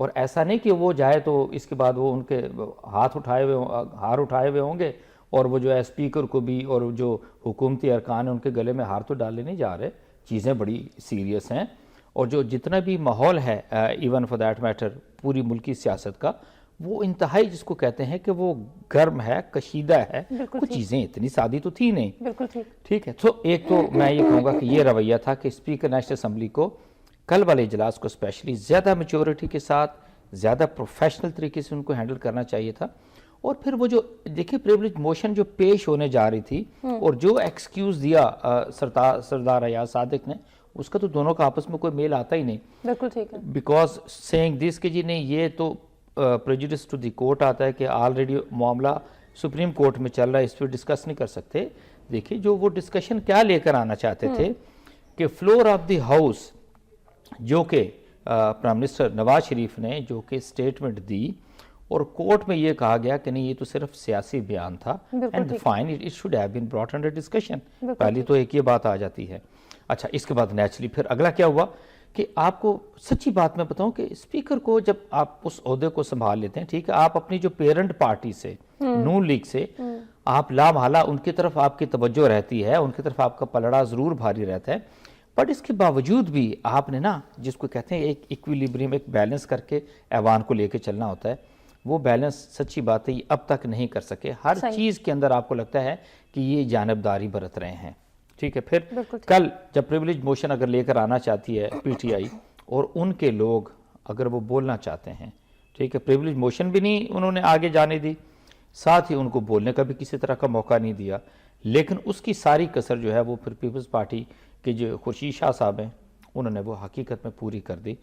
اور ایسا نہیں کہ وہ جائے تو اس کے بعد وہ ان کے ہاتھ اٹھائے ہوئے ہوں گے اور وہ جو ہے اسپیکر کو بھی اور جو حکومتی ارکان ہیں ان کے گلے میں ہار تو ڈالنے نہیں جا رہے. چیزیں بڑی سیریس ہیں اور جو جتنا بھی ماحول ہے ایون فار دیٹ میٹر پوری ملکی سیاست کا وہ انتہائی جس کو کہتے ہیں کہ وہ گرم ہے, کشیدہ ہے. کچھ چیزیں اتنی سادی تو تھی نہیں. بالکل ٹھیک ہے. تو ایک تو میں یہ کہوں گا کہ یہ رویہ تھا کہ اسپیکر نیشنل اسمبلی کو کل والے اجلاس کو اسپیشلی زیادہ میچورٹی کے ساتھ زیادہ پروفیشنل طریقے سے ان کو ہینڈل کرنا چاہیے تھا. اور پھر وہ جو دیکھیں پریولیج موشن جو پیش ہونے جا رہی تھی اور جو ایکسکیوز دیا سردار ایاز صادق نے, اس کا تو دونوں کا آپس میں کوئی میل آتا ہی نہیں. بالکل ٹھیک ہے. بیکاز سینگ دس کہ جی نہیں یہ تو پریجوڈس ٹو دی کورٹ آتا ہے کہ آلریڈی معاملہ سپریم کورٹ میں چل رہا ہے, اس پہ ڈسکس نہیں کر سکتے. دیکھیں جو وہ ڈسکشن کیا لے کر آنا چاہتے تھے کہ فلور آف دی ہاؤس جو کہ پرائم منسٹر نواز شریف نے جو کہ سٹیٹمنٹ دی اور کورٹ میں یہ کہا گیا کہ نہیں یہ تو صرف سیاسی بیان تھا and fine it should have been brought under discussion. پہلی تو ایک یہ بات آ جاتی ہے. اچھا اس کے بعد نیچرلی پھر اگلا کیا ہوا کہ آپ کو سچی بات میں بتاؤں کہ اسپیکر کو جب آپ اس عہدے کو سنبھال لیتے ہیں, ٹھیک ہے, آپ اپنی جو پیرنٹ پارٹی سے نون لیگ سے آپ لامحالہ ان کی طرف آپ کی توجہ رہتی ہے, ان کی طرف آپ کا پلڑا ضرور بھاری رہتا ہے, بٹ اس کے باوجود بھی آپ نے نا جس کو کہتے ہیں ایک ایکویلیبریم, ایک بیلنس کر کے ایوان کو لے کے چلنا ہوتا ہے. وہ بیلنس سچی بات ہے یہ اب تک نہیں کر سکے. ہر چیز کے اندر آپ کو لگتا ہے کہ یہ جانبداری برت رہے ہیں. ٹھیک ہے. پھر کل جب پریولیج موشن اگر لے کر آنا چاہتی ہے پی ٹی آئی اور ان کے لوگ اگر وہ بولنا چاہتے ہیں, ٹھیک ہے, پریولیج موشن بھی نہیں انہوں نے آگے جانے دی, ساتھ ہی ان کو بولنے کا بھی کسی طرح کا موقع نہیں دیا, لیکن اس کی ساری کسر جو ہے وہ پھر پیپلز پارٹی کے جو خورشید شاہ صاحب ہیں انہوں نے وہ حقیقت میں پوری کر دی.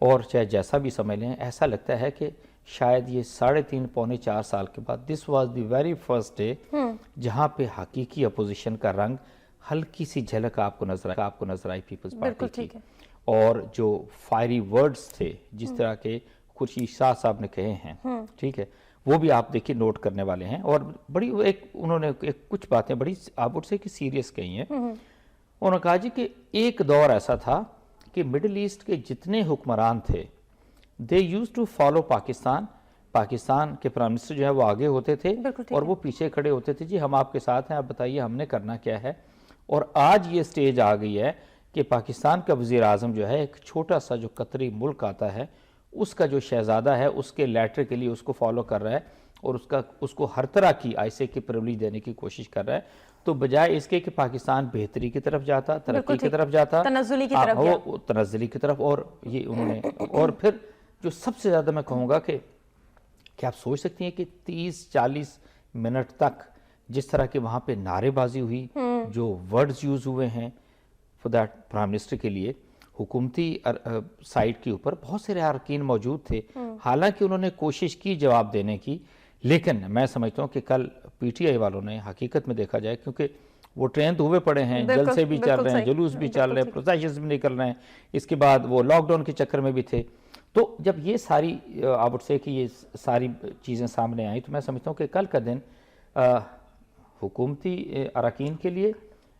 اور چاہے جیسا بھی سمجھ لیں, ایسا لگتا ہے کہ شاید یہ 3.5 پونے 4 سال کے بعد this was the very first day جہاں پہ حقیقی اپوزیشن کا رنگ ہلکی سی جھلک آپ کو نظر آئی پیپلز پارٹی کی. اور جو فائری ورڈز تھے جس طرح کے خورشید شاہ صاحب نے کہے ہیں, ٹھیک ہے, وہ بھی آپ دیکھیں نوٹ کرنے والے ہیں. اور بڑی انہوں نے کچھ باتیں بڑی آپ سے کہ سیریس کہی ہیں. انہوں نے کہا جی کہ ایک دور ایسا تھا کہ مڈل ایسٹ کے جتنے حکمران تھے they use to follow Pakistan کے پرائم منسٹر جو ہے وہ آگے ہوتے تھے اور وہ پیچھے کھڑے ہوتے تھے, جی ہم آپ کے ساتھ ہیں, آپ بتائیے ہم نے کرنا کیا ہے. اور آج یہ سٹیج آ گئی ہے کہ پاکستان کا وزیر اعظم جو ہے ایک چھوٹا سا جو قطری ملک آتا ہے اس کا جو شہزادہ ہے اس کے لیٹر کے لیے اس کو فالو کر رہا ہے اور اس کو ہر طرح کی ایسے کی پریولیج دینے کی کوشش کر رہا ہے, تو بجائے اس کے کہ پاکستان بہتری کی طرف جاتا, ترقی کی طرف جاتا, تنزلی کی طرف. اور یہ انہوں نے اور پھر جو سب سے زیادہ میں کہوں گا کہ کیا آپ سوچ سکتی ہیں کہ 30-40 منٹ تک جس طرح کے وہاں پہ نعرے بازی ہوئی, جو ورڈز یوز ہوئے ہیں فور دیٹ پرائم منسٹر کے لیے, حکومتی سائٹ کے اوپر بہت سے اراکین موجود تھے, حالانکہ انہوں نے کوشش کی جواب دینے کی, لیکن میں سمجھتا ہوں کہ کل پی ٹی آئی والوں نے حقیقت میں دیکھا جائے کیونکہ وہ ٹرین تو ہوئے پڑے ہیں, جلسے بھی چل رہے ہیں, جلوس بھی چل رہے ہیں, پروسیشنز بھی نکل رہے ہیں, اس کے بعد وہ لاک ڈاؤن کے چکر میں بھی تھے. تو جب یہ ساری آپ سے کہ یہ ساری چیزیں سامنے آئیں تو میں سمجھتا ہوں کہ کل کا دن حکومتی اراکین کے لیے,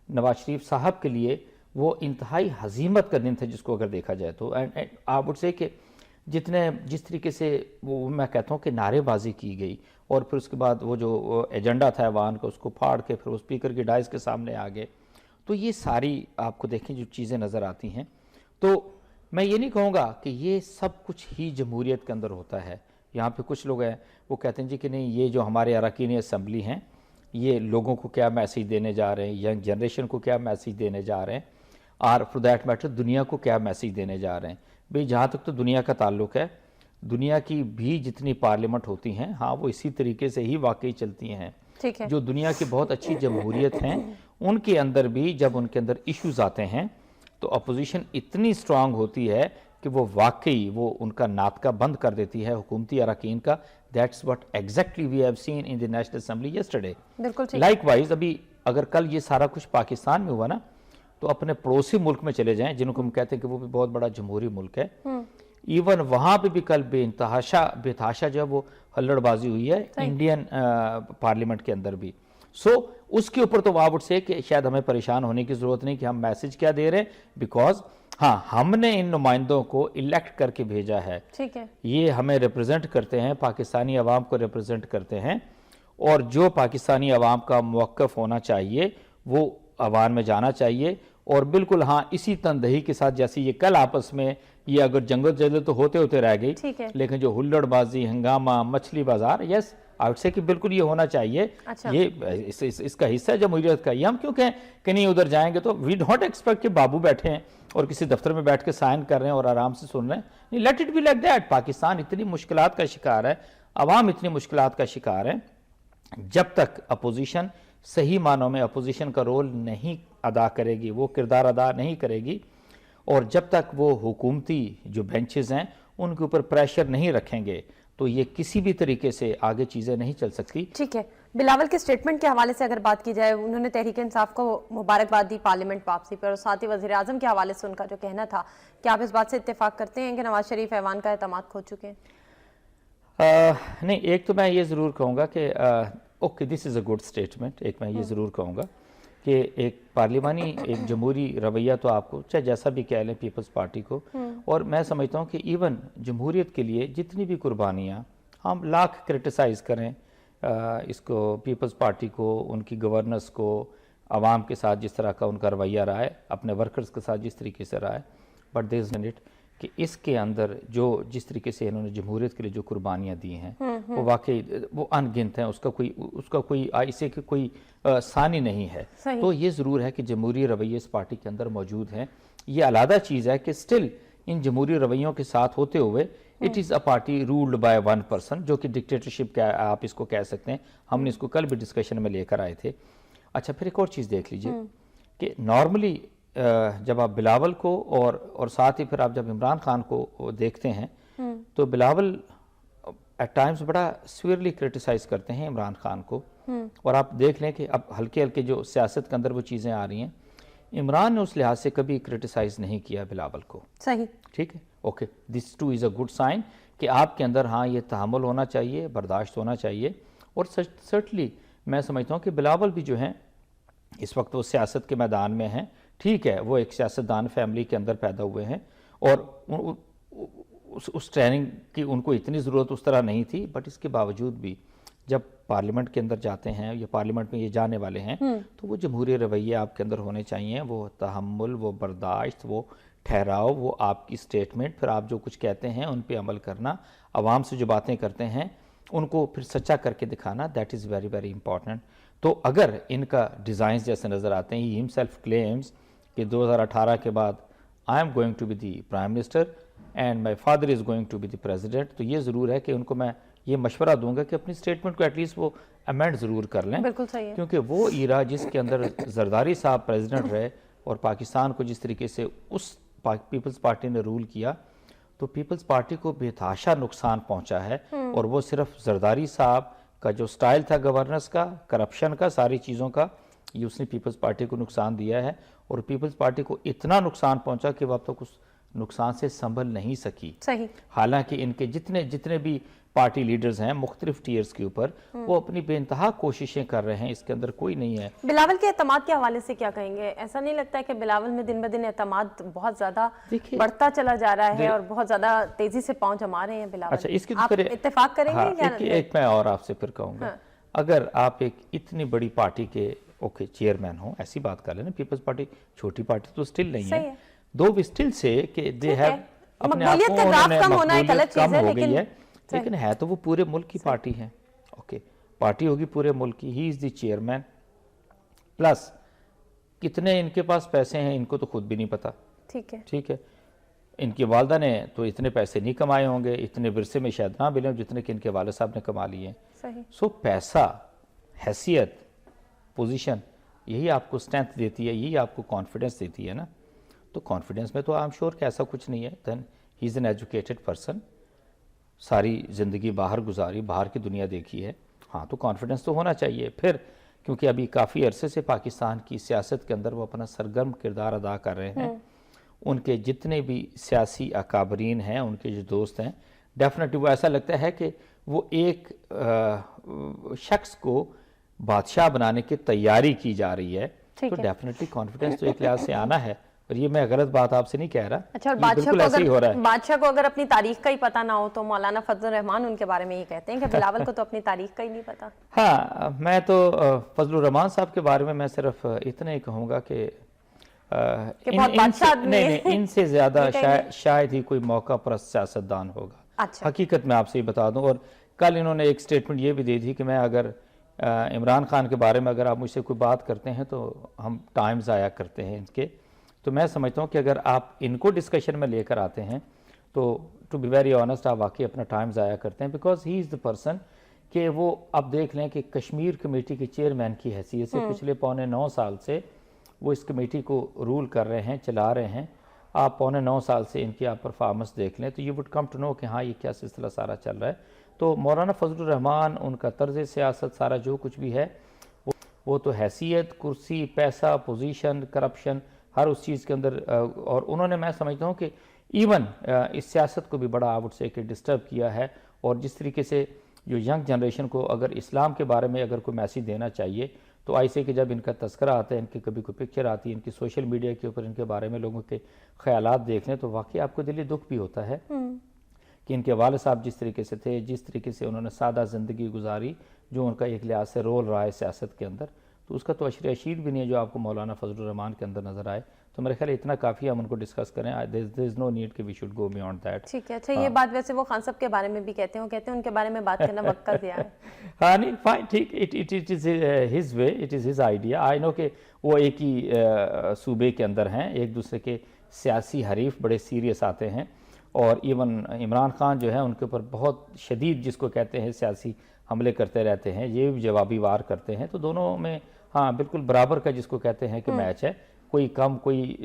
نواز شریف صاحب کے لیے وہ انتہائی ہزیمت کا دن تھا جس کو اگر دیکھا جائے تو. آپ سے کہ جس طریقے سے وہ میں کہتا ہوں کہ نعرے بازی کی گئی اور پھر اس کے بعد وہ جو ایجنڈا تھا ایوان کا اس کو پھاڑ کے پھر وہ اسپیکر کی ڈائز کے سامنے آ گئے, تو یہ ساری آپ کو دیکھیں جو چیزیں نظر آتی ہیں. تو میں یہ نہیں کہوں گا کہ یہ سب کچھ ہی جمہوریت کے اندر ہوتا ہے. یہاں پہ کچھ لوگ ہیں وہ کہتے ہیں جی کہ نہیں یہ جو ہمارے اراکین اسمبلی ہیں یہ لوگوں کو کیا میسیج دینے جا رہے ہیں, ینگ جنریشن کو کیا میسیج دینے جا رہے ہیں, اور فور دیٹ میٹر دنیا کو کیا میسیج دینے جا رہے ہیں. بھئی جہاں تک تو دنیا کا تعلق ہے, دنیا کی بھی جتنی پارلیمنٹ ہوتی ہیں ہاں وہ اسی طریقے سے ہی واقعی چلتی ہیں. جو دنیا کی بہت اچھی جمہوریت ہیں ان کے اندر بھی جب ان کے اندر ایشوز آتے ہیں تو اپوزیشن اتنی سٹرانگ ہوتی ہے کہ وہ واقعی وہ ان کا ناطقہ بند کر دیتی ہے حکومتی اراکین کا. That's what exactly we have seen in the National Assembly yesterday. Likewise ابھی اگر کل یہ سارا کچھ پاکستان میں ہوا نا تو اپنے پڑوسی ملک میں چلے جائیں جن کو ہم کہتے ہیں کہ وہ بھی بہت بڑا جمہوری ملک ہے, ایون وہاں پہ بھی کل بے تحاشا جو ہے وہ ہلڑ بازی ہوئی ہے انڈین پارلیمنٹ کے اندر بھی. سو اس کے اوپر تو آپ سے کہ شاید ہمیں پریشان ہونے کی ضرورت نہیں کہ ہم میسیج کیا دے رہے ہیں, بیکاز ہاں ہم نے ان نمائندوں کو الیکٹ کر کے بھیجا ہے، ٹھیک ہے، یہ ہمیں ریپرزینٹ کرتے ہیں، پاکستانی عوام کو ریپرزینٹ کرتے ہیں، اور جو پاکستانی عوام کا موقف ہونا چاہیے وہ عوام میں جانا چاہیے، اور بالکل ہاں اسی تندہی کے ساتھ جیسے یہ کل آپس میں یہ اگر جنگل جدل تو ہوتے رہ گئی، ٹھیک ہے، لیکن جو ہلڑ بازی، ہنگامہ، مچھلی بازار، یس آئی وڈ سے کہ بالکل یہ ہونا چاہیے، اچھا، یہ اس کا حصہ ہے جمہوریت کا، یہ ہم کیوں کہیں کہ نہیں ادھر جائیں گے، تو وی ڈونٹ ایکسپیکٹ کہ بابو بیٹھے ہیں اور کسی دفتر میں بیٹھ کے سائن کر رہے ہیں اور آرام سے سن رہے ہیں، نہیں، let it be like that. Pakistan اتنی مشکلات کا شکار ہے، عوام اتنی مشکلات کا شکار ہے، جب تک اپوزیشن صحیح معنوں میں اپوزیشن کا رول نہیں ادا کرے گی، وہ کردار ادا نہیں کرے گی، اور جب تک وہ حکومتی جو بینچز ہیں ان کے اوپر پریشر نہیں رکھیں گے تو یہ کسی بھی طریقے سے آگے چیزیں نہیں چل سکتی۔ ٹھیک ہے، بلاول کے سٹیٹمنٹ کے حوالے سے اگر بات کی جائے، انہوں نے تحریک انصاف کو مبارکباد دی پارلیمنٹ واپسی پر، اور ساتھ ہی وزیر اعظم کے حوالے سے ان کا جو کہنا تھا، کیا آپ اس بات سے اتفاق کرتے ہیں کہ نواز شریف ایوان کا اعتماد کھو چکے ہیں؟ نہیں، ایک تو میں یہ ضرور کہوں گا کہ okay this is a good statement, ایک میں یہ ضرور کہوں گا کہ ایک پارلیمانی ایک جمہوری رویہ تو آپ کو چاہے جیسا بھی کہہ لیں پیپلز پارٹی کو، اور میں سمجھتا ہوں کہ ایون جمہوریت کے لیے جتنی بھی قربانیاں ہم لاکھ کرٹیسائز کریں اس کو، پیپلز پارٹی کو، ان کی گورننس کو، عوام کے ساتھ جس طرح کا ان کا رویہ رہا ہے، اپنے ورکرز کے ساتھ جس طریقے سے رہا ہے، بٹ دیر از اٹ کہ اس کے اندر جو جس طریقے سے انہوں نے جمہوریت کے لیے جو قربانیاں دی ہیں وہ واقعی وہ ان گنت ہیں، اس کا کوئی اسے کہ کوئی ثانی نہیں ہے۔ تو یہ ضرور ہے کہ جمہوری رویے اس پارٹی کے اندر موجود ہیں، یہ علیحدہ چیز ہے کہ سٹل ان جمہوری رویوں کے ساتھ ہوتے ہوئے it is a party ruled by one person, جو کہ ڈکٹیٹرشپ کا آپ اس کو کہہ سکتے ہیں، ہم نے اس کو کل بھی ڈسکشن میں لے کر آئے تھے۔ اچھا پھر ایک اور چیز دیکھ لیجئے کہ نارملی جب آپ بلاول کو اور ساتھ ہی پھر آپ جب عمران خان کو دیکھتے ہیں تو بلاول ایٹ ٹائمز بڑا سویئرلی کرٹیسائز کرتے ہیں عمران خان کو، اور آپ دیکھ لیں کہ اب ہلکے ہلکے جو سیاست کے اندر وہ چیزیں آ رہی ہیں، عمران نے اس لحاظ سے کبھی کرٹیسائز نہیں کیا بلاول کو، صحیح، ٹھیک ہے، okay this too is a good sign کہ آپ کے اندر ہاں یہ تحمل ہونا چاہیے، برداشت ہونا چاہیے، اور سرٹنلی میں سمجھتا ہوں کہ بلاول بھی جو ہیں اس وقت وہ سیاست کے میدان میں ہیں، ٹھیک ہے، وہ ایک سیاستدان فیملی کے اندر پیدا ہوئے ہیں، اور اس ٹریننگ کی ان کو اتنی ضرورت اس طرح نہیں تھی، بٹ اس کے باوجود بھی جب پارلیمنٹ کے اندر جاتے ہیں یا پارلیمنٹ میں یہ جانے والے ہیں تو وہ جمہوری رویے آپ کے اندر ہونے چاہیے، وہ تحمل، وہ برداشت، وہ ٹھہراؤ، وہ آپ کی سٹیٹمنٹ، پھر آپ جو کچھ کہتے ہیں ان پہ عمل کرنا، عوام سے جو باتیں کرتے ہیں ان کو پھر سچا کر کے دکھانا، that is very very important. تو اگر ان کا ڈیزائنز جیسے نظر آتے ہیں، ہی ہمسیلف کلیمز کہ 2018 کے بعد I am going to be the prime minister and my father is going to be the president, تو یہ ضرور ہے کہ ان کو میں یہ مشورہ دوں گا کہ اپنی سٹیٹمنٹ کو ایٹ لیسٹ وہ امینڈ ضرور کر لیں، بالکل صحیح ہے، کیونکہ وہ ایرا جس کے اندر زرداری صاحب پریزیڈنٹ رہے اور پاکستان کو جس طریقے سے اس پیپلز پارٹی نے رول کیا تو پیپلز پارٹی کو بے تحاشا نقصان پہنچا ہے، اور وہ صرف زرداری صاحب کا جو سٹائل تھا گورننس کا، کرپشن کا، ساری چیزوں کا، یہ اس نے پیپلز پارٹی کو نقصان دیا ہے، اور پیپلز پارٹی کو اتنا نقصان پہنچا کہ وہ اب تک اس نقصان سے سنبھل نہیں سکی، صحیح، حالانکہ ان کے جتنے بھی پارٹی لیڈرز ہیں مختلف ٹیئرز کے اوپر وہ اپنی بے انتہا کوششیں کر رہے ہیں، اس کے اندر کوئی نہیں ہے۔ بلاول کے اعتماد کے حوالے سے کیا کہیں گے؟ ایسا نہیں لگتا ہے کہ بلاول میں دن بدن اعتماد بہت زیادہ بڑھتا چلا جا رہا ہے اور بہت زیادہ تیزی سے پاؤں جما رہے ہیں بلاول؟ اچھا اس کی آپ اتفاق کریں گے یا ایک میں اور آپ سے پھر کہوں گا، اگر آپ ایک اتنی بڑی پارٹی کے اوکے چیئرمین ہوں، ایسی بات کر لینا، پیپلز پارٹی چھوٹی پارٹی تو سٹل نہیں ہے، دو بھی سٹل سے کہ دے ہیو اپنے آپ کو مقبولیت کم ہو گئی ہے، لیکن ہے تو وہ پورے ملک کی پارٹی ہے، اوکے پارٹی ہوگی پورے ملک کی، ہی از دی چیئرمین، پلس کتنے ان کے پاس پیسے ہیں ان کو تو خود بھی نہیں پتا، ٹھیک ہے، ان کی والدہ نے تو اتنے پیسے نہیں کمائے ہوں گے، اتنے ورثے میں شاید نہ ملے جتنے کہ ان کے والد صاحب نے کما لیے ہیں، سو پیسہ، حیثیت، پوزیشن یہی آپ کو اسٹرینتھ دیتی ہے، یہی آپ کو کانفیڈنس دیتی ہے نا، تو کانفیڈنس میں تو آئی ایم شیور کہ ایسا کچھ نہیں ہے، دین ہی از این ایجوکیٹڈ پرسن، ساری زندگی باہر گزاری، باہر کی دنیا دیکھی ہے، ہاں تو کانفیڈنس تو ہونا چاہیے، پھر کیونکہ ابھی کافی عرصے سے پاکستان کی سیاست کے اندر وہ اپنا سرگرم کردار ادا کر رہے ہیں، ان کے جتنے بھی سیاسی اکابرین ہیں، ان کے جو دوست ہیں، ڈیفینیٹلی وہ ایسا لگتا ہے کہ وہ ایک شخص کو بادشاہ بنانے کی تیاری کی جا رہی ہے، تو ڈیفینیٹلی کانفیڈنس تو ایک لحاظ سے آنا ہے، اور یہ میں غلط بات آپ سے نہیں کہہ رہا، اچھا، اور یہ بالکل ایسے ہی ہو رہا ہے۔ بادشاہ کو اگر اپنی تاریخ کا ہی پتہ نہ ہو تو مولانا فضل الرحمان ان کے بارے میں یہ کہتے ہیں کہ بلاول کو تو اپنی تاریخ کا ہی نہیں پتا۔ ہاں، میں تو فضل الرحمان صاحب کے بارے میں صرف اتنا ہی کہوں گا کہ بہت بادشاہ آدمی ہیں۔ نہیں، ان سے زیادہ شاید ہی کوئی موقع پرست سیاستدان ہوگا۔ اچھا، حقیقت میں آپ سے ہی بتا دوں، اور کل انہوں نے ایک سٹیٹمنٹ یہ بھی دی تھی کہ میں اگر عمران خان کے بارے میں اگر آپ مجھ سے کوئی بات کرتے ہیں تو ہم ٹائم ضائع کرتے ہیں ان کے، تو میں سمجھتا ہوں کہ اگر آپ ان کو ڈسکشن میں لے کر آتے ہیں تو ٹو بی ویری آنیسٹ آپ واقعی اپنا ٹائم ضائع کرتے ہیں، because he is the person کہ وہ آپ دیکھ لیں کہ کشمیر کمیٹی کے چیئرمین کی حیثیت سے پچھلے 9.25 سال سے وہ اس کمیٹی کو رول کر رہے ہیں، چلا رہے ہیں۔ آپ 9.25 سال سے ان کی آپ پرفارمنس دیکھ لیں تو you would come to know کہ ہاں یہ کیا سلسلہ سارا چل رہا ہے۔ تو مولانا فضل الرحمان، ان کا طرز سیاست، سارا جو کچھ بھی ہے وہ تو حیثیت، کرسی، پیسہ، پوزیشن، کرپشن، ہر اس چیز کے اندر، اور انہوں نے، میں سمجھتا ہوں کہ ایون اس سیاست کو بھی بڑا آؤٹ سے کہ ڈسٹرب کیا ہے، اور جس طریقے سے جو ینگ جنریشن کو اگر اسلام کے بارے میں اگر کوئی میسیج دینا چاہیے تو ایسے کہ جب ان کا تذکرہ آتا ہے، ان کی کبھی کوئی پکچر آتی ہے، ان کی سوشل میڈیا کے اوپر ان کے بارے میں لوگوں کے خیالات دیکھ لیں تو واقعی آپ کو دلی دکھ بھی ہوتا ہے کہ ان کے والد صاحب جس طریقے سے تھے، جس طریقے سے انہوں نے سادہ زندگی گزاری، جو ان کا ایک لحاظ سے رول رہا ہے سیاست کے اندر، تو اس کا تو عشر اشیر بھی نہیں ہے جو آپ کو مولانا فضل الرحمان کے اندر نظر آئے۔ تو میرے خیال اتنا کافی ہم ان کو ڈسکس کریں، there is no need کہ we should go beyond that۔ ٹھیک ہے۔ اچھا، یہ بات ویسے وہ خان صاحب کے بارے میں بھی کہتے ہیں، وہ کہتے ہیں ان کے بارے میں بات کرنا وقت کا ضیاع ہے۔ ہاں نہیں، فائن، ٹھیک، it is his way, it is his idea۔ I know کہ وہ ایک ہی صوبے کے اندر ہیں، ایک دوسرے کے سیاسی حریف بڑے سیریس آتے ہیں، اور ایون عمران خان جو ہے ان کے اوپر بہت شدید جس کو کہتے ہیں سیاسی حملے کرتے رہتے ہیں، یہ بھی جوابی وار کرتے ہیں، تو دونوں میں ہاں بالکل برابر کا جس کو کہتے ہیں کہ میچ ہے، کوئی کم کوئی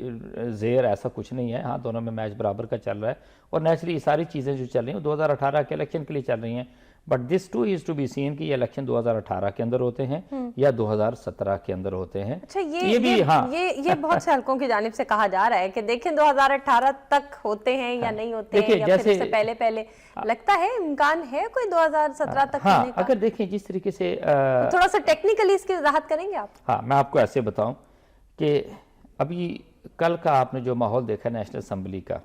زیر ایسا کچھ نہیں ہے، ہاں دونوں میں میچ برابر کا چل رہا ہے، اور نیچرلی یہ ساری چیزیں جو چل رہی ہیں 2018 کے الیکشن کے لیے چل رہی ہیں، but this too is to be seen کہ یہ الیکشن 2018 کے اندر ہوتے ہیں یا 2017 کے اندر ہوتے ہیں۔ اچھا، یہ بھی ہاں یہ بہت سے حلقوں کی جانب سے کہا جا رہا ہے کہ دیکھیں 2018 تک ہوتے ہیں یا نہیں ہوتے ہیں، یا پھر اس سے پہلے لگتا ہے امکان ہے کوئی 2017 تک ہاں ہونے کا؟ اگر دیکھیں جس طریقے سے تھوڑا سا ٹیکنیکلی اس کی وضاحت کریں گے آپ؟ ہاں میں آپ کو ایسے بتاؤں کہ ابھی کل کا آپ نے جو ماحول دیکھا نیشنل اسمبلی کا،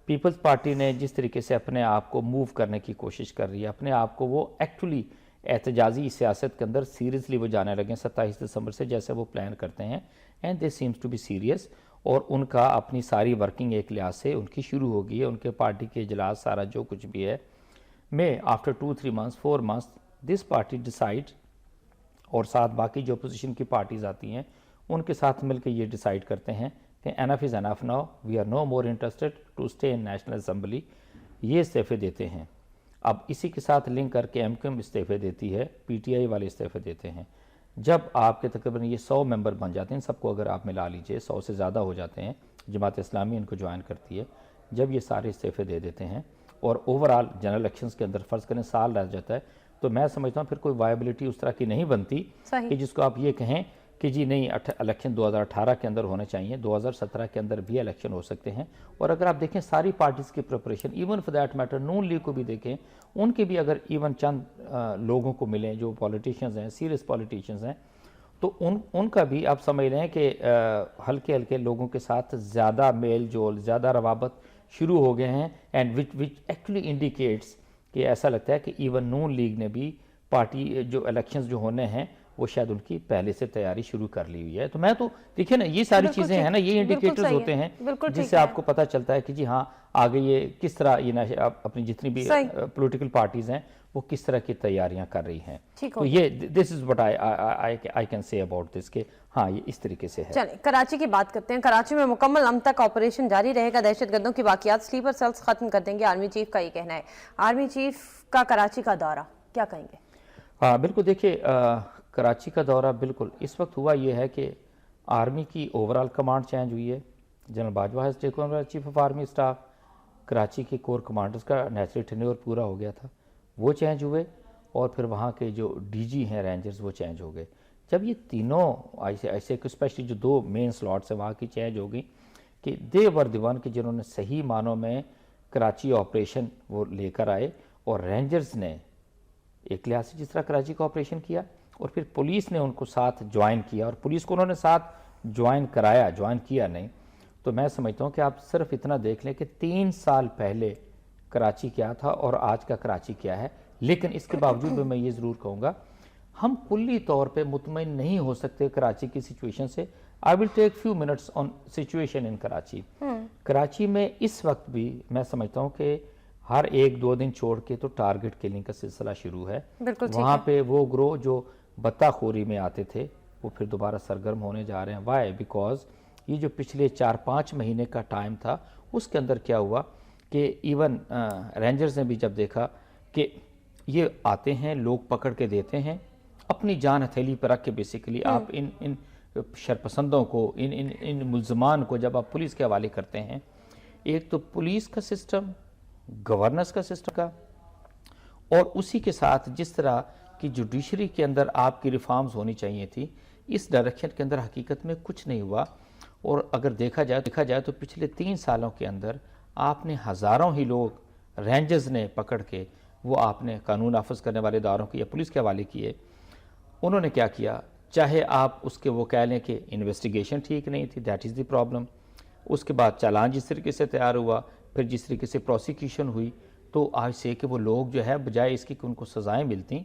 پیپلز پارٹی نے جس طریقے سے اپنے آپ کو موو کرنے کی کوشش کر رہی ہے، اپنے آپ کو وہ ایکچولی احتجاجی سیاست کے اندر سیریسلی وہ جانے لگے 27 دسمبر سے جیسے وہ پلان کرتے ہیں، and they seems to be serious, اور ان کا اپنی ساری ورکنگ ایک لحاظ سے ان کی شروع ہو گئی ہے، ان کے پارٹی کے اجلاس سارا جو کچھ بھی ہے، میں آفٹر 2-3 months 4 months دس پارٹی ڈیسائڈ، اور ساتھ باقی جو اپوزیشن کی پارٹیز آتی ہیں ان کے ساتھ مل کے یہ ڈیسائیڈ کرتے ہیں کہ enough is enough now, we are no more interested to stay in National Assembly, یہ استعفے دیتے ہیں۔ اب اسی کے ساتھ لنک کر کے MQM استعفے دیتی ہے، PTI والے استعفے دیتے ہیں۔ جب آپ کے تقریباً یہ 100 ممبر بن جاتے ہیں، سب کو اگر آپ ملا لیجئے 100 سے زیادہ ہو جاتے ہیں، جماعت اسلامی ان کو جوائن کرتی ہے، جب یہ سارے استعفے دے دیتے ہیں اور اوورآل جنرل الیکشنز کے اندر فرض کریں سال رہ جاتا ہے، تو میں سمجھتا ہوں پھر کوئی وائبلٹی اس طرح کی نہیں بنتی کہ جس کو آپ یہ کہیں کہ جی نہیں الیکشن 2018 کے اندر ہونے چاہیے، 2017 کے اندر بھی الیکشن ہو سکتے ہیں۔ اور اگر آپ دیکھیں ساری پارٹیز کی preparation, even for that matter Noon League کو بھی دیکھیں، ان کے بھی اگر ایون چند لوگوں کو ملیں جو پولیٹیشنز ہیں، سیریس پولیٹیشنز ہیں، تو ان کا بھی آپ سمجھ رہے ہیں کہ ہلکے ہلکے لوگوں کے ساتھ زیادہ میل جول، زیادہ روابط شروع ہو گئے ہیں، اینڈ وچ ایکچولی انڈیکیٹس کہ ایسا لگتا ہے کہ ایون نون لیگ نے بھی پارٹی جو الیکشنز جو ہونے ہیں وہ شاید ان کی پہلے سے تیاری شروع کر لی ہوئی ہے۔ تو میں تو دیکھیں نا یہ ساری چیزیں ہیں نا، یہ انڈیکیٹرز ہوتے ہیں جس سے آپ کو پتہ چلتا ہے کہ جی ہاں آگے یہ کس طرح یہ اپنی جتنی بھی پولیٹیکل پارٹیز ہیں وہ کس طرح کی تیاریاں کر رہی ہیں۔ تو یہ this is what I can say about this کہ ہاں یہ اس طریقے سے ہے۔ چلیں کراچی کی بات کرتے ہیں۔ کراچی میں مکمل امن تک آپریشن جاری رہے گا، دہشت گردوں کی واقعات سلیپر سیلز ختم کر دیں گے، آرمی چیف کا یہ کہنا ہے۔ آرمی چیف کا کراچی کا دورہ کیا کہیں گے؟ ہاں بالکل، دیکھیے کراچی کا دورہ بالکل اس وقت ہوا یہ ہے کہ آرمی کی اوورال کمانڈ چینج ہوئی ہے، general Bajwa has taken over chief of army staff, Karachi کے کور کمانڈرز کا نیچرل ٹینیور پورا ہو گیا تھا، وہ چینج ہوئے، اور پھر وہاں کے جو DG ہیں رینجرز وہ چینج ہو گئے۔ جب یہ تینوں ایسے اسپیشلی جو 2 مین سلاٹس ہیں وہاں کی چینج ہو گئی کہ دے ور دی ون کہ جنہوں نے صحیح معنوں میں کراچی آپریشن وہ لے کر آئے، اور رینجرز نے ایک لحاظ سے جس طرح کراچی کا آپریشن کیا، اور پھر پولیس نے ان کو ساتھ جوائن کیا، اور پولیس کو انہوں نے ساتھ جوائن کرایا، جوائن کیا نہیں، تو میں سمجھتا ہوں کہ آپ صرف اتنا دیکھ لیں کہ 3 سال پہلے کراچی کیا تھا اور آج کا کراچی کیا ہے. لیکن اس کے باوجود بھی میں یہ ضرور کہوں گا ہم کلی طور پہ مطمئن نہیں ہو سکتے کراچی کی سچویشن سے. I will take few minutes on situation in Karachi. Karachi میں اس وقت بھی میں سمجھتا ہوں کہ ہر 1-2 دن چھوڑ کے تو ٹارگٹ کلنگ کا سلسلہ شروع ہے. وہاں پہ وہ گروہ جو بطہ خوری میں آتے تھے وہ پھر دوبارہ سرگرم ہونے جا رہے ہیں. وائی؟ بیکاز یہ جو پچھلے 4-5 مہینے کا ٹائم تھا اس کے اندر کیا ہوا کہ ایون رینجرز نے بھی جب دیکھا کہ یہ آتے ہیں لوگ پکڑ کے دیتے ہیں اپنی جان ہتھیلی پر رکھ کے بیسیکلی آپ ان شرپسندوں کو ان ملزمان کو جب آپ پولیس کے حوالے کرتے ہیں, ایک تو پولیس کا سسٹم, گورننس کا سسٹم کا, اور اسی کے ساتھ جس طرح کی جوڈیشری کے اندر آپ کی ریفارمز ہونی چاہیے تھی اس ڈائریکشن کے اندر حقیقت میں کچھ نہیں ہوا. اور اگر دیکھا جائے تو پچھلے 3 سالوں کے اندر آپ نے ہزاروں ہی لوگ رینجرز نے پکڑ کے وہ آپ نے قانون نافذ کرنے والے اداروں کے یا پولیس کے حوالے کیے. انہوں نے کیا کیا, چاہے آپ اس کے وہ کہہ لیں کہ انویسٹیگیشن ٹھیک نہیں تھی, دیٹ از دی پرابلم. اس کے بعد چالان جس طریقے سے تیار ہوا, پھر جس طریقے سے پروسیکیوشن ہوئی, تو آج سے کہ وہ لوگ جو ہے بجائے اس کی کہ ان کو سزائیں ملتیں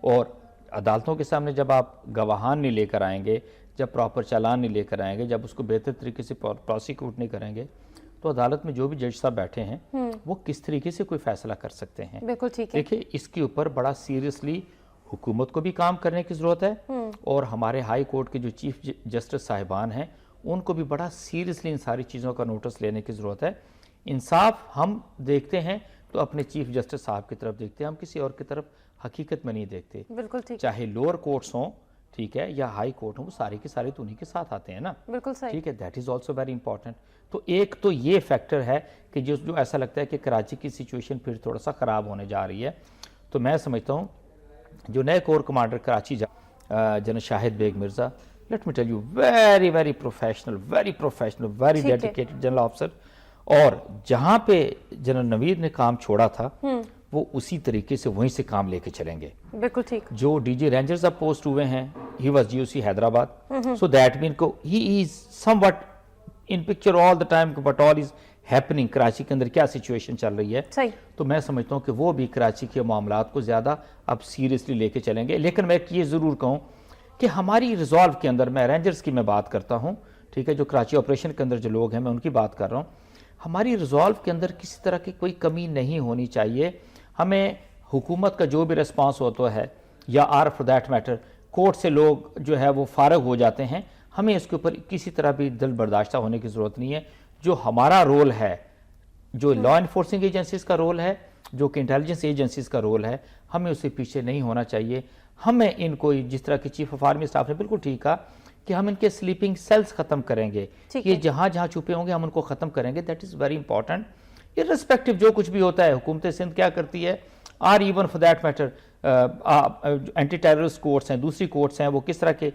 اور عدالتوں کے سامنے جب آپ گواہان نہیں لے کر آئیں گے, جب پراپر چالان نہیں لے کر آئیں گے, جب اس کو بہتر طریقے سے پروسیکیوٹ نہیں کریں گے, تو عدالت میں جو بھی جج صاحب بیٹھے ہیں وہ کس طریقے سے کوئی فیصلہ کر سکتے ہیں. بالکل ٹھیک ہے. دیکھیں اس کے اوپر بڑا سیریسلی حکومت کو بھی کام کرنے کی ضرورت ہے اور ہمارے ہائی کورٹ کے جو چیف جسٹس صاحبان ہیں ان کو بھی بڑا سیریسلی ان ساری چیزوں کا نوٹس لینے کی ضرورت ہے. انصاف ہم دیکھتے ہیں تو اپنے چیف جسٹس صاحب کی طرف دیکھتے ہیں, ہم کسی اور کی طرف حقیقت میں نہیں دیکھتے. بالکل ٹھیک, چاہے لوور کورٹس ہوں ٹھیک ہے یا ہائی کورٹ ہوں, وہ سارے کے سارے تو انہی کے ساتھ آتے ہیں نا. بالکل صحیح. ٹھیک ہے, that is also very important. تو ایک تو یہ فیکٹر ہے کہ جو ایسا لگتا ہے کہ کراچی کی سچویشن پھر تھوڑا سا خراب ہونے جا رہی ہے. تو میں سمجھتا ہوں جو نئے corps commander Karachi general Shahid Baig Mirza, let me tell you very very professional very dedicated general officer, اور جہاں پہ جنرل نوید نے کام چھوڑا تھا وہ اسی طریقے سے وہیں سے کام لے کے چلیں گے. بالکل ٹھیک. جو ڈی جی رینجرز اب پوسٹ ہوئے ہیں, he was G O C Hyderabad, so that man کو he is somewhat in picture all the time but all is happening. Karachi کے اندر کیا سچویشن چل رہی ہے, تو میں سمجھتا ہوں کہ وہ بھی کراچی کے معاملات کو زیادہ اب سیریسلی لے کے چلیں گے. لیکن میں یہ ضرور کہوں کہ ہماری ریزالو کے اندر, میں رینجرز کی میں بات کرتا ہوں ٹھیک ہے, جو کراچی آپریشن کے اندر جو لوگ ہیں میں ان کی بات کر رہا ہوں, ہماری ریزالو کے اندر کسی طرح کی کوئی کمی نہیں ہونی چاہیے. ہمیں حکومت کا جو بھی ریسپانس ہوتا ہے یا or for that matter court سے لوگ جو ہے وہ فارغ ہو جاتے ہیں, ہمیں اس کے اوپر کسی طرح بھی دل برداشتہ ہونے کی ضرورت نہیں ہے. جو ہمارا رول ہے, جو لا انفورسنگ ایجنسیز کا رول ہے, جو کہ انٹیلیجنس ایجنسیز کا رول ہے, ہمیں اسے پیچھے نہیں ہونا چاہیے. ہمیں ان کو جس طرح کہ چیف آف آرمی اسٹاف نے بالکل ٹھیک کہا کہ ہم ان کے سلیپنگ سیلز ختم کریں گے, یہ جہاں جہاں چھپے ہوں گے ہم ان کو ختم کریں گے. That is very important. irrespective جو کچھ بھی ہوتا ہے, حکومت سندھ کیا کرتی ہے, اور even for that matter anti terrorist courts ہیں, دوسری کورٹس ہیں, وہ کس طرح کے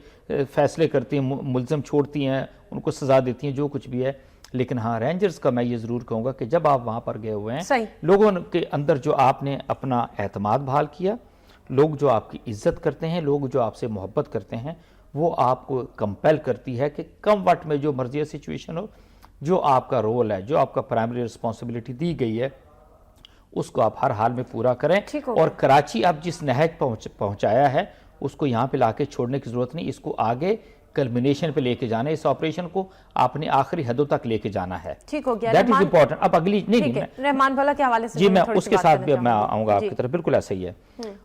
فیصلے کرتی ہیں, ملزم چھوڑتی ہیں, ان کو سزا دیتی ہیں, جو کچھ بھی ہے. لیکن ہاں رینجرز کا میں یہ ضرور کہوں گا کہ جب آپ وہاں پر گئے ہوئے ہیں, لوگوں کے اندر جو آپ نے اپنا اعتماد بحال کیا, لوگ جو آپ کی عزت کرتے ہیں, لوگ جو آپ سے محبت کرتے ہیں, وہ آپ کو کمپیل کرتی ہے کہ کم وقت میں جو مرضی سچویشن ہو, جو آپ کا رول ہے, جو آپ کا پرائمری رسپانسبلٹی دی گئی ہے, اس کو آپ ہر حال میں پورا کریں. اور کراچی اب جس نہج پہنچایا ہے اس کو یہاں پہ لا کے چھوڑنے کی ضرورت نہیں, اس کو آگے کلمینیشن پہ لے کے جانا ہے, اس آپریشن کو آپ نے آخری حدوں تک لے کے جانا ہے. ٹھیک ہو گیا, دیٹ از امپورٹنٹ. اب اگلی نہیں رحمان بھلا کے حوالے سے جی میں اس کے ساتھ بھی میں آؤں گا آپ کی طرف, بالکل ایسا ہی ہے.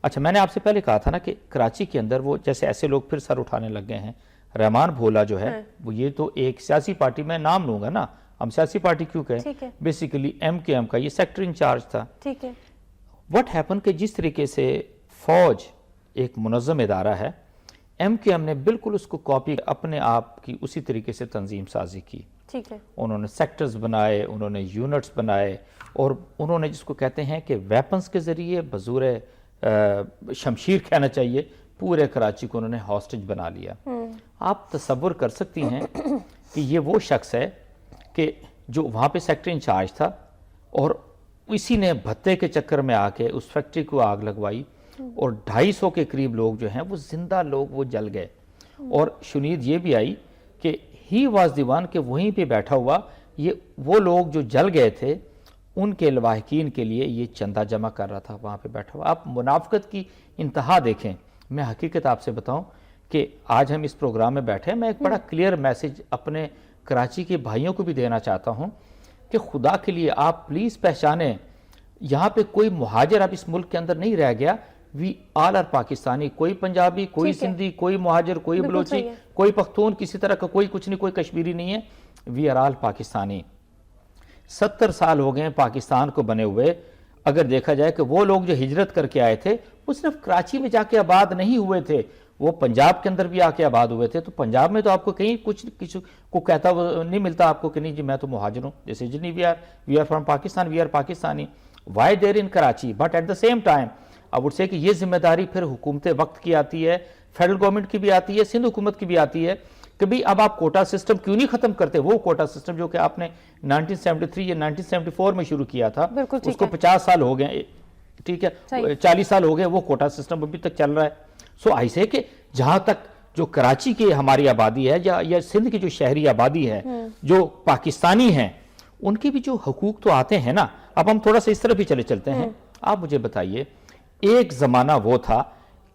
اچھا, میں نے آپ سے پہلے کہا تھا نا کہ کراچی کے اندر وہ جیسے ایسے لوگ پھر سر اٹھانے لگ گئے ہیں. رحمان بھولا جو ہے وہ یہ تو ایک سیاسی پارٹی, میں نام لوں گا نا, ہم سیاسی پارٹی کیوں کہیں, بیسیکلی ایم کے ایم کا یہ سیکٹر انچارج تھا. ٹھیک ہے. وٹ ہیپن کہ جس طریقے سے فوج ایک منظم ادارہ ہے, ایم کے ایم نے بالکل اس کو کاپی اپنے آپ کی اسی طریقے سے تنظیم سازی کی. ٹھیک ہے. انہوں نے سیکٹرز بنائے, انہوں نے یونٹس بنائے, اور انہوں نے جس کو کہتے ہیں کہ ویپنز کے ذریعے بزور شمشیر کہنا چاہیے, پورے کراچی کو انہوں نے ہاسٹیج بنا لیا. آپ تصور کر سکتی ہیں کہ یہ وہ شخص ہے کہ جو وہاں پہ سیکٹر انچارج تھا, اور اسی نے بھتے کے چکر میں آ کے اس فیکٹری کو آگ لگوائی, اور 250 کے قریب لوگ جو ہیں وہ زندہ لوگ وہ جل گئے. اور شنید یہ بھی آئی کہ ہی واز دی ون کہ وہیں پہ بیٹھا ہوا یہ وہ لوگ جو جل گئے تھے ان کے لواحقین کے لیے یہ چندہ جمع کر رہا تھا وہاں پہ بیٹھا ہوا. آپ منافقت کی انتہا دیکھیں. میں حقیقت آپ سے بتاؤں کہ آج ہم اس پروگرام میں بیٹھے ہیں, میں ایک بڑا کلیئر میسج اپنے کراچی کے بھائیوں کو بھی دینا چاہتا ہوں کہ خدا کے لیے آپ پلیز پہچانیں, یہاں پہ کوئی مہاجر اب اس ملک کے اندر نہیں رہ گیا. وی آل آر پاکستانی, کوئی پنجابی, کوئی سندھی, کوئی مہاجر, کوئی بلوچی, کوئی پختون, کسی طرح کا کوئی کچھ نہیں, کوئی کشمیری نہیں ہے. We are all Pakistani. 70 سال ہو گئے ہیں پاکستان کو بنے ہوئے. اگر دیکھا جائے کہ وہ لوگ جو ہجرت کر کے آئے تھے وہ صرف کراچی میں جا کے آباد نہیں ہوئے تھے, وہ پنجاب کے اندر بھی آ کے آباد ہوئے تھے. تو پنجاب میں تو آپ کو کہیں کچھ کسی کو کہتا نہیں ملتا آپ کو کہ نہیں جی میں تو مہاجر ہوں, جیسے جتنی we are from Pakistan, we are Pakistani. Why there in Karachi, but at the same time I would say کہ یہ ذمہ داری پھر حکومت وقت کی آتی ہے, فیڈرل گورنمنٹ کی بھی آتی ہے, سندھ حکومت کی بھی آتی ہے کہ بھی اب آپ کوٹا سسٹم کیوں نہیں ختم کرتے. وہ کوٹا سسٹم جو کہ آپ نے 1973 یا 1974 میں شروع کیا تھا, اس کو 50 سال ہو گئے, ٹھیک ہے, 40 سال ہو گئے, وہ کوٹا سسٹم ابھی تک چل رہا ہے. سو ایسے کہ جہاں تک جو کراچی کی ہماری آبادی ہے یا سندھ کی جو شہری آبادی ہے جو پاکستانی ہیں ان کے بھی جو حقوق تو آتے ہیں نا. اب ہم تھوڑا سا اس طرف بھی چلتے ہیں. آپ مجھے بتائیے, ایک زمانہ وہ تھا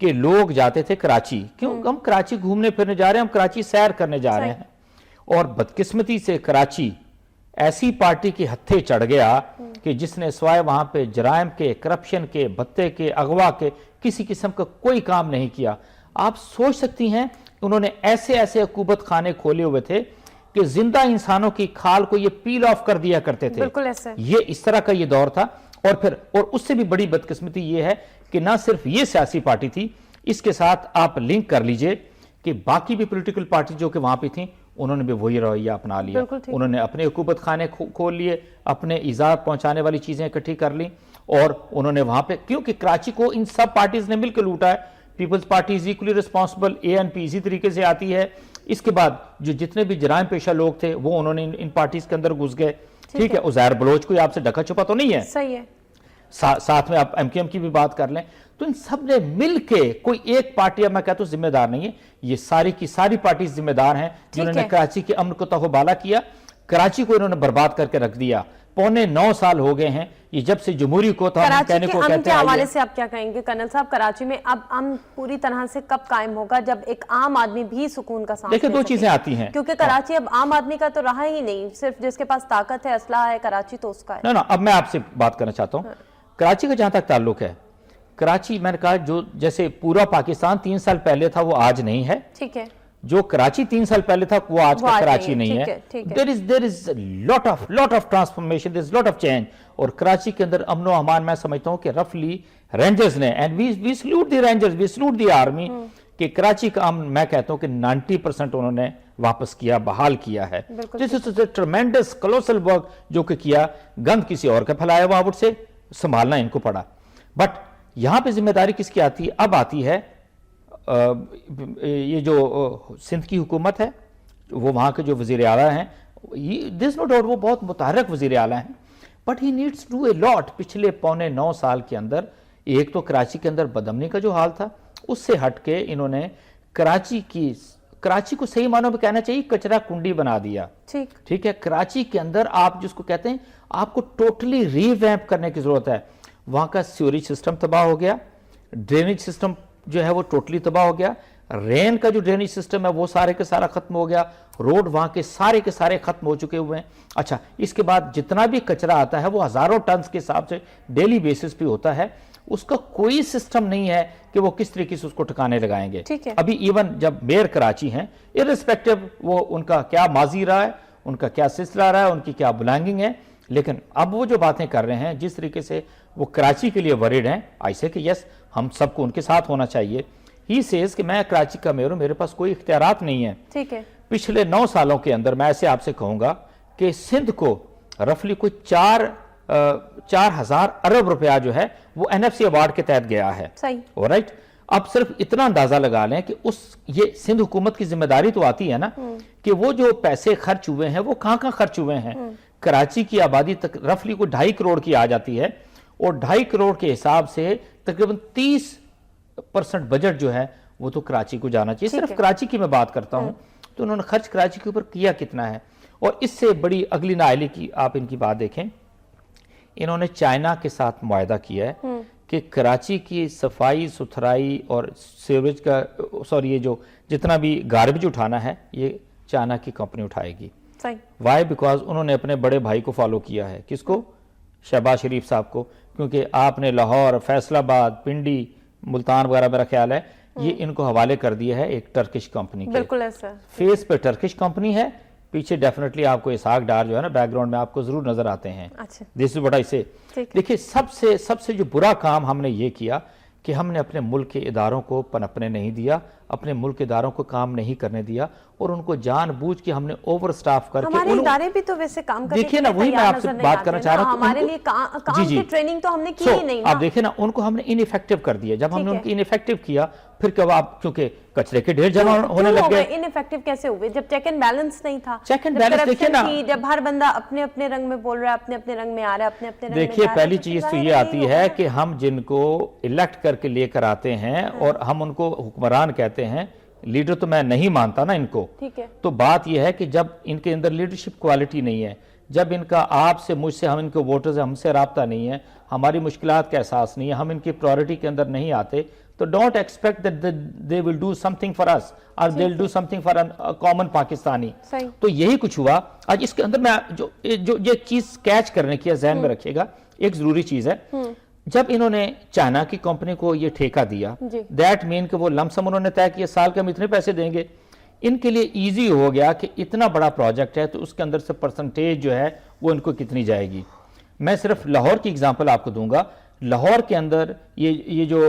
کہ لوگ جاتے تھے کراچی, کیوں ہم کراچی گھومنے پھرنے جا رہے ہیں, ہم کراچی سیر کرنے جا رہے ہیں, اور بدقسمتی سے کراچی ایسی پارٹی کی ہتھے چڑھ گیا کہ جس نے سوائے وہاں پہ جرائم کے, کرپشن کے, بھتے کے, اغوا کے کسی قسم کا کوئی کام نہیں کیا. آپ سوچ سکتی ہیں انہوں نے ایسے ایسے عقوبت خانے کھولے ہوئے تھے کہ زندہ انسانوں کی کھال کو یہ پیل آف کر دیا کرتے تھے. بالکل ایسے یہ اس طرح کا یہ دور تھا. اور اس سے بھی بڑی بدقسمتی یہ ہے کہ نہ صرف یہ سیاسی پارٹی تھی, اس کے ساتھ آپ لنک کر لیجئے کہ باقی بھی پولیٹیکل پارٹی جو کہ وہاں پہ تھیں انہوں نے بھی وہی رویہ اپنا لیا. انہوں نے اپنے حکومت خانے کھول لیے, اپنے ایذا پہنچانے والی چیزیں اکٹھی کر لیں, اور انہوں نے وہاں پہ, کیونکہ کراچی کو ان سب پارٹیز نے مل کے لوٹا ہے. Peoples Party is equally responsible, A N P اسی طریقے سے آتی ہے. اس کے بعد جو جتنے بھی جرائم پیشہ لوگ تھے وہ انہوں نے ان پارٹیز کے اندر گھس گئے. ٹھیک ہے, عزیر بلوچ کوئی آپ سے ڈھکا چھپا تو نہیں ہے, صحیح ہے, ساتھ میں آپ ایم کیو ایم کی بھی بات کر لیں. تو ان سب نے مل کے, کوئی ایک پارٹی اب میں کہتا ہوں ذمہ دار نہیں ہے, یہ ساری کی ساری پارٹیز ذمہ دار ہیں جنہوں نے کراچی کے امن کو تہوبالا کیا. کراچی کو انہوں نے برباد کر کے رکھ دیا. 9.25 سال ہو گئے ہیں یہ جب سے جمہوری کو تھا. کراچی کے امن کے حوالے سے آپ کیا کہیں گے کرنل صاحب, کراچی میں اب امن پوری طرح سے کب قائم ہوگا جب ایک عام آدمی بھی سکون کا سانس لے سکے؟ دیکھیں 2 چیزیں آتی ہیں, کیونکہ کراچی اب عام آدمی کا تو رہا ہی نہیں, صرف جس کے پاس طاقت ہے, اسلحہ ہے, کراچی تو اس کا ہے. اب میں آپ سے بات کرنا چاہتا ہوں کراچی کا جہاں تک تعلق ہے. کراچی میں نے کہا جو جیسے پورا پاکستان 3 سال پہلے تھا وہ آج نہیں ہے. ٹھیک ہے, جو کراچی 3 سال پہلے تھا وہ آج کا کراچی نہیں ہے. there is lot of transformation, there is lot of change. اور کراچی کے اندر امن و امان میں سمجھتا ہوں کہ رفلی رینجرز نے, and we salute the rangers, we salute the army, کہ کراچی کا امن میں کہتا ہوں کہ 90% انہوں نے واپس کیا, بحال کیا ہے. this is a tremendous colossal work جو کہ کیا. گند کسی اور کا پھیلایا ہوا وہاں سے سنبھالنا ان کو پڑا. بٹ یہاں پہ ذمہ داری کس کی آتی ہے؟ اب آتی ہے یہ جو سندھ کی حکومت ہے, وہ وہاں کے جو وزیر اعلیٰ ہیں, دس نو ڈاؤٹ وہ بہت متحرک وزیر اعلیٰ ہیں, but he needs to do a lot. پچھلے 9.25 سال کے اندر ایک تو کراچی کے اندر بدامنی کا جو حال تھا اس سے ہٹ کے انہوں نے کراچی کو صحیح معنوں میں کہنا چاہیے کچرا کنڈی بنا دیا. ٹھیک ہے, کراچی کے اندر آپ جس کو کہتے ہیں آپ کو ٹوٹلی ری ویمپ کرنے کی ضرورت ہے. وہاں کا سیوریج سسٹم تباہ ہو گیا, ڈرینیج سسٹم جو ہے وہ ٹوٹلی تباہ ہو گیا, رین کا جو ڈرینیج سسٹم ہے وہ سارے کے سارا ختم ہو گیا, روڈ وہاں کے سارے ختم ہو چکے ہوئے ہیں. اچھا, اس کے بعد جتنا بھی کچرا آتا ہے وہ ہزاروں ٹنز کے حساب سے ڈیلی بیسس پہ ہوتا ہے, اس کا کوئی سسٹم نہیں ہے کہ وہ کس طریقے سے اس کو ٹھکانے لگائیں گے. ابھی ایون جب میئر کراچی ہیں, ارسپیکٹو وہ ان کا کیا ماضی رہا ہے, ان کا کیا سلسلہ رہا ہے, ان کی کیا بلانگنگ ہے, لیکن اب وہ جو باتیں کر رہے ہیں جس طریقے سے وہ کراچی کے لیے وریڈ ہیں, ایسے کہ یس ہم سب کو ان کے ساتھ ہونا چاہیے. ہی سیز کہ میں کراچی کا میئر ہوں, میرے پاس کوئی اختیارات نہیں ہیں. ٹھیک ہے, پچھلے 9 سالوں کے اندر میں ایسے آپ سے کہوں گا کہ سندھ کو رفلی کوئی 4,000 ارب روپیہ جو ہے وہ NFC ایوارڈ کے تحت گیا ہے. صحیح, رائٹ. اب صرف اتنا اندازہ لگا لیں کہ یہ سندھ حکومت کی ذمہ داری تو آتی ہے نا کہ وہ جو پیسے خرچ ہوئے ہیں وہ کہاں خرچ ہوئے ہیں. کراچی کی آبادی تک رفلی کوئی 2.5 کروڑ کی آ جاتی ہے, اور 2.5 کروڑ کے حساب سے تقریباً 30% بجٹ جو ہے وہ تو کراچی کو جانا چاہیے. صرف کراچی کی میں بات کرتا ہوں تو انہوں نے خرچ کراچی کے اوپر کیا کتنا ہے. اور اس سے بڑی اگلی نااہلی کی آپ ان کی بات دیکھیں, انہوں نے چائنا کے ساتھ معاہدہ کیا ہے کہ کراچی کی صفائی ستھرائی اور سیوریج کا یہ جو جتنا بھی گاربیج اٹھانا ہے یہ چائنا کی کمپنی اٹھائے گی. وائی بیکاز انہوں نے اپنے بڑے بھائی کو فالو کیا ہے. کس کو؟ شہباز شریف صاحب کو. کیونکہ آپ نے لاہور, فیصل آباد, پنڈی, ملتان وغیرہ میرا خیال ہے یہ ان کو حوالے کر دیا ہے ایک ٹرکش کمپنی کے. بالکل ایسا فیس پہ ٹرکش کمپنی ہے, پیچھے ڈیفینیٹلی آپ کو اسحاق ڈار جو ہے نا بیک گراؤنڈ میں آپ کو ضرور نظر آتے ہیں. دس از واٹ آئی سے. دیکھیے سب سے جو برا کام ہم نے یہ کیا کہ ہم نے اپنے ملک کے اداروں کو پنپنے نہیں دیا, اپنے ملک کے اداروں کو کام نہیں کرنے دیا, اور ان کو جان بوجھ کے ہم نے اوور سٹاف کر کے. ہمارے ادارے بھی تو ویسے کام کرنے دیکھیے نا, وہی میں آپ سے بات کرنا چاہ رہا ہوں. ہمارے لیے کام کی ٹریننگ تو ہم نے کی ہی نہیں. آپ دیکھیں نا, ان کو ہم نے ان ایفیکٹو کر دیا. جب ہم نے ان کی ان ایفیکٹو کیا پھر کب آپ کیونکہ کچرے کے ڈھیر جمع ہونے لگ گئے. ان ایفیکٹو کیسے ہوئے جب چیک اینڈ بیلنس نہیں تھا؟ چیک اینڈ بیلنس دیکھیں نا, جب ہر بندہ اپنے اپنے رنگ میں بول رہا ہے, اپنے اپنے رنگ میں آ رہا ہے, اپنے اپنے رنگ میں. دیکھیے پہلی چیز تو یہ آتی ہے کہ ہم جن کو الیکٹ کر کے لے کر آتے ہیں اور ہم ان کو حکمران کہتے ہیں, لیڈر تو میں نہیں مانتا نا ان کو. تو بات یہ ہے کہ جب ان کے اندر لیڈرشپ کوالٹی نہیں ہے, جب ان کا آپ سے مجھ سے ہم ان کے ووٹرز ہم سے رابطہ نہیں ہے, ہماری مشکلات کا احساس نہیں ہے, ہم ان کی پرائورٹی کے اندر نہیں آتے, تو don't expect that they will do something for us اور they will do something for common Pakistani. تو یہی کچھ ہوا آج. اس کے اندر میں جو یہ چیز کیچ کرنے کی ذہن میں رکھیے گا, ایک ضروری چیز ہے, جب انہوں نے چائنا کی کمپنی کو یہ ٹھیکہ دیا, دیٹ مین کہ وہ لم سم انہوں نے طے کیا سال کے ہم اتنے پیسے دیں گے. ان کے لیے ایزی ہو گیا کہ اتنا بڑا پروجیکٹ ہے تو اس کے اندر سے پرسنٹیج جو ہے وہ ان کو کتنی جائے گی. میں صرف لاہور کی اگزامپل آپ کو دوں گا. لاہور کے اندر یہ جو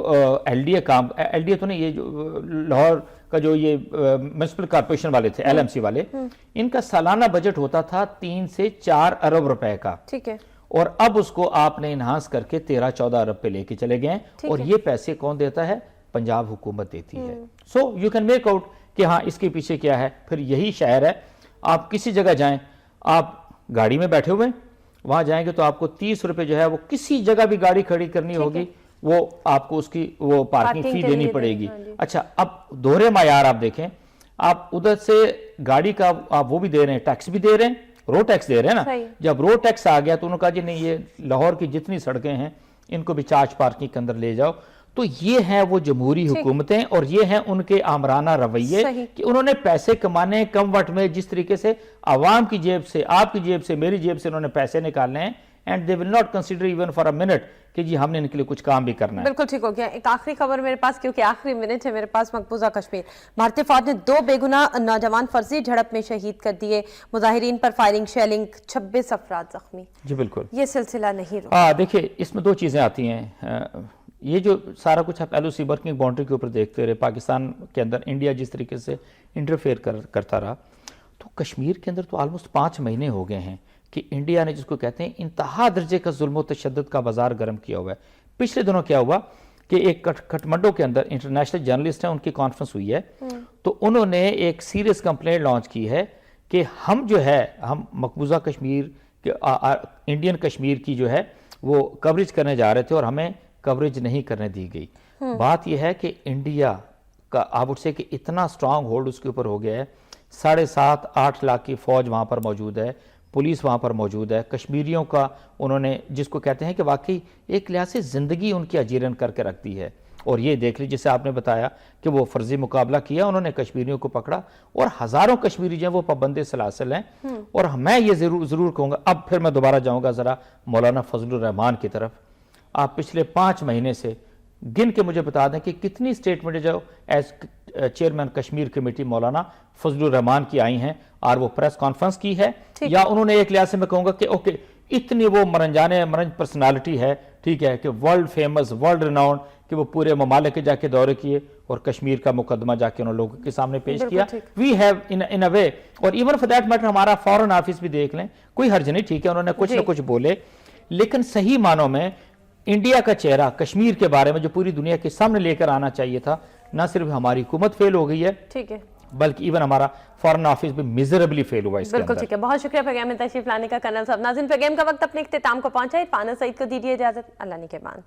ایل ڈی اے کام, ایل ڈی اے تو نہیں, یہ جو لاہور کا جو یہ میونسپل کارپوریشن والے تھے, ایل ایم سی والے, ان کا سالانہ بجٹ ہوتا تھا 3 سے 4 ارب روپے کا. ٹھیک ہے. اور اب اس کو آپ نے انہانس کر کے 13-14 ارب پہ لے کے چلے گئے, اور یہ پیسے کون دیتا ہے؟ پنجاب حکومت دیتی ہے. So you can make out کہ ہاں اس کے پیچھے کیا ہے. پھر یہی شہر ہے, آپ کسی جگہ جائیں, آپ گاڑی میں بیٹھے ہوئے وہاں جائیں گے تو آپ کو 30 روپے جو ہے وہ کسی جگہ بھی گاڑی کھڑی کرنی ہوگی, وہ آپ کو اس کی وہ پارکنگ فی دینی پڑے گی. اچھا, اب دوہرے معیار آپ دیکھیں, آپ ادھر سے گاڑی کا آپ وہ بھی دے رہے ہیں, ٹیکس بھی دے رہے ہیں, روڈ ٹیکس دے رہے ہیں نا. جب روڈ ٹیکس آ گیا تو انہوں نے کہا جی نہیں, یہ لاہور کی جتنی سڑکیں ہیں ان کو بھی چارج پارکنگ کے اندر لے جاؤ. تو یہ ہیں وہ جمہوری حکومتیں, اور یہ ہیں ان کے آمرانہ رویے کہ انہوں نے پیسے کمانے کم وقت میں جس طریقے سے عوام کی جیب سے, آپ کی جیب سے, میری جیب سے انہوں نے پیسے نکالنے ہیں, and they will not consider even for a minute کہ جی ہم نے ان کے لیے کچھ کام بھی کرنا ہے. بالکل ٹھیک ہو گیا. ایک آخری خبر میرے پاس, کیونکہ آخری منٹ ہے میرے پاس. مقبوضہ کشمیر, بھارتی فوج نے 2 بے گناہ نوجوان فرضی جھڑپ میں شہید کر دیے. مظاہرین پر فائرنگ شیلنگ, 26 افراد زخمی. جی بالکل, یہ سلسلہ نہیں رکا. دیکھیں اس میں 2 چیزیں آتی ہیں. یہ جو سارا کچھ آپ ایل او سی ورکنگ باؤنڈری کے اوپر دیکھتے رہے, پاکستان کے اندر انڈیا جس طریقے سے انٹرفیئر کرتا رہا, تو کشمیر کے اندر تو آلموسٹ 5 مہینے ہو گئے ہیں کہ انڈیا نے جس کو کہتے ہیں انتہا درجے کا ظلم و تشدد کا بازار گرم کیا ہوا ہے. پچھلے دنوں کیا ہوا کہ ایک کٹمنڈو کے اندر انٹرنیشنل جرنلسٹ ہیں, ان کی کانفرنس ہوئی ہے, تو انہوں نے ایک سیریس کمپلینٹ لانچ کی ہے کہ ہم جو ہے, ہم مقبوضہ کشمیر انڈین کشمیر کی جو ہے وہ کوریج کرنے جا رہے تھے اور ہمیں کوریج نہیں کرنے دی گئی. بات یہ ہے کہ انڈیا کا آپ اٹھ سے کہ اتنا سٹرانگ ہولڈ اس کے اوپر ہو گیا ہے, 7.5-8 لاکھ کی فوج وہاں پر موجود ہے, پولیس وہاں پر موجود ہے. کشمیریوں کا انہوں نے جس کو کہتے ہیں کہ واقعی ایک لحاظ سے زندگی ان کی اجیرن کر کے رکھ دی ہے. اور یہ دیکھ لی جسے آپ نے بتایا کہ وہ فرضی مقابلہ کیا, انہوں نے کشمیریوں کو پکڑا, اور ہزاروں کشمیری جو ہیں وہ پابند سلاسل ہیں. اور میں یہ ضرور کہوں گا, اب پھر میں دوبارہ جاؤں گا ذرا مولانا فضل الرحمان کی طرف. آپ پچھلے 5 مہینے سے گن کے مجھے بتا دیں کہ کتنی سٹیٹمنٹ جو ایز چیئرمین کشمیر کمیٹی مولانا فضل الرحمان کی آئی ہیں, اور وہ پریس کانفرنس کی ہے, یا انہوں نے ایک لحاظ سے میں کہوں گا کہ اوکے اتنی وہ مرنج پرسنالٹی ہے, ٹھیک ہے, کہ ورلڈ فیمس, ورلڈ ریناؤنڈ, کہ وہ پورے ممالک کے جا کے دورے کیے اور کشمیر کا مقدمہ جا کے انہوں لوگوں کے سامنے پیش کیا. وی ہیو ان اے وے, اور ایون فار دیٹ میٹر ہمارا فارن آفس بھی دیکھ لیں, کوئی حرج نہیں, ٹھیک ہے, انہوں نے کچھ نہ کچھ بولے, لیکن صحیح معنوں میں انڈیا کا چہرہ کشمیر کے بارے میں جو پوری دنیا کے سامنے لے کر آنا چاہیے تھا, نہ صرف ہماری حکومت فیل ہو گئی ہے, ٹھیک ہے, بلکہ ایون ہمارا فارن آفس بھی میزربلی فیل ہوا اس کے اندر. بالکل ٹھیک ہے. بہت شکریہ پروگرام میں تشریف لانے کا کرنل صاحب. ناظرین, پروگرام کا وقت اپنے اختتام کو پہنچا ہے. فانا سعید کو دیجیے اجازت. اللہ نگہبان.